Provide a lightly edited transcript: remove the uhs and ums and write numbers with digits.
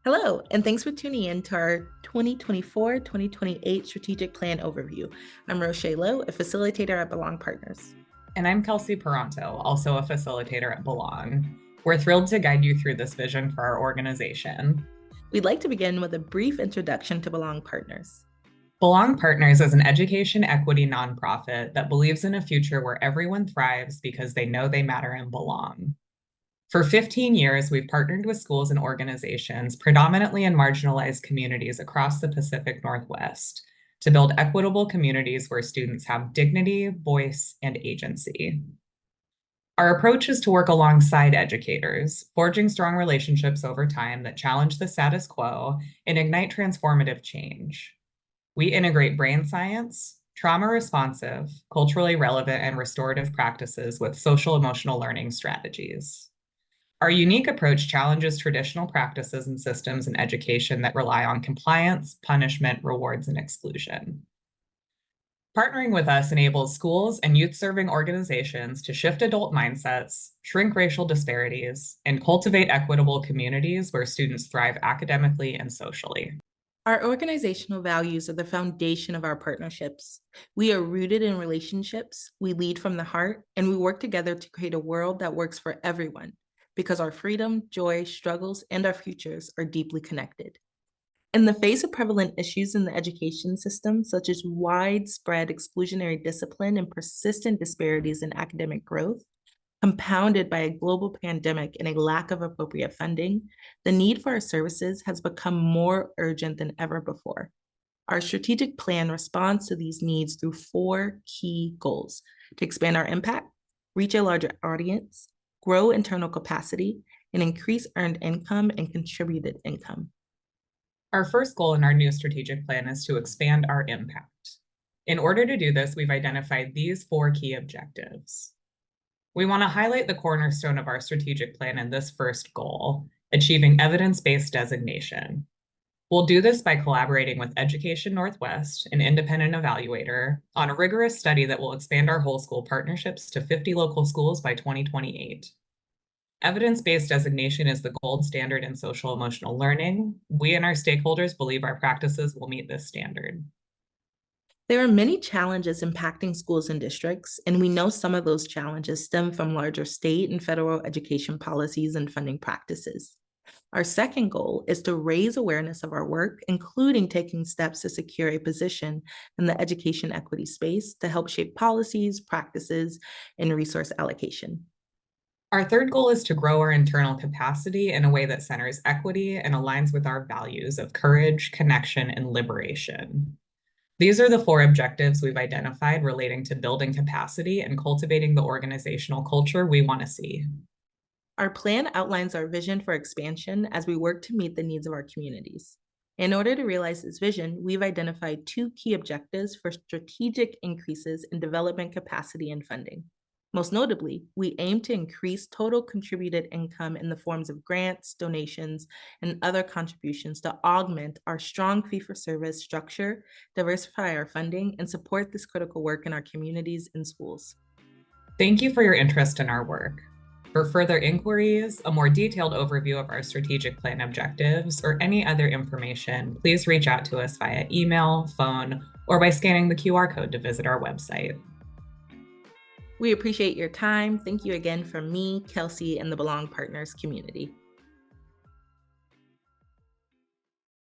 Hello, and thanks for tuning in to our 2024-2028 Strategic Plan Overview. I'm Rochelle Lowe, a facilitator at Belong Partners. And I'm Kelsey Peranto, also a facilitator at Belong. We're thrilled to guide you through this vision for our organization. We'd like to begin with a brief introduction to Belong Partners. Belong Partners is an education equity nonprofit that believes in a future where everyone thrives because they know they matter and belong. For 15 years, we've partnered with schools and organizations, predominantly in marginalized communities across the Pacific Northwest, to build equitable communities where students have dignity, voice, and agency. Our approach is to work alongside educators, forging strong relationships over time that challenge the status quo and ignite transformative change. We integrate brain science, trauma responsive, culturally relevant, and restorative practices with social emotional learning strategies. Our unique approach challenges traditional practices and systems in education that rely on compliance, punishment, rewards, and exclusion. Partnering with us enables schools and youth-serving organizations to shift adult mindsets, shrink racial disparities, and cultivate equitable communities where students thrive academically and socially. Our organizational values are the foundation of our partnerships. We are rooted in relationships, we lead from the heart, and we work together to create a world that works for everyone because our freedom, joy, struggles, and our futures are deeply connected. In the face of prevalent issues in the education system, such as widespread exclusionary discipline and persistent disparities in academic growth, compounded by a global pandemic and a lack of appropriate funding, the need for our services has become more urgent than ever before. Our strategic plan responds to these needs through four key goals: to expand our impact, reach a larger audience, grow internal capacity, and increase earned income and contributed income. Our first goal in our new strategic plan is to expand our impact. In order to do this, we've identified these four key objectives. We want to highlight the cornerstone of our strategic plan in this first goal, achieving evidence-based designation. We'll do this by collaborating with Education Northwest, an independent evaluator, on a rigorous study that will expand our whole school partnerships to 50 local schools by 2028. Evidence-based designation is the gold standard in social emotional learning. We and our stakeholders believe our practices will meet this standard. There are many challenges impacting schools and districts, and we know some of those challenges stem from larger state and federal education policies and funding practices. Our second goal is to raise awareness of our work, including taking steps to secure a position in the education equity space to help shape policies, practices, and resource allocation. Our third goal is to grow our internal capacity in a way that centers equity and aligns with our values of courage, connection, and liberation. These are the four objectives we've identified relating to building capacity and cultivating the organizational culture we want to see. Our plan outlines our vision for expansion as we work to meet the needs of our communities. In order to realize this vision, we've identified two key objectives for strategic increases in development capacity and funding. Most notably, we aim to increase total contributed income in the forms of grants, donations, and other contributions to augment our strong fee-for-service structure, diversify our funding, and support this critical work in our communities and schools. Thank you for your interest in our work. For further inquiries, a more detailed overview of our strategic plan objectives, or any other information, please reach out to us via email, phone, or by scanning the QR code to visit our website. We appreciate your time. Thank you again from me, Kelsey, and the Belong Partners community.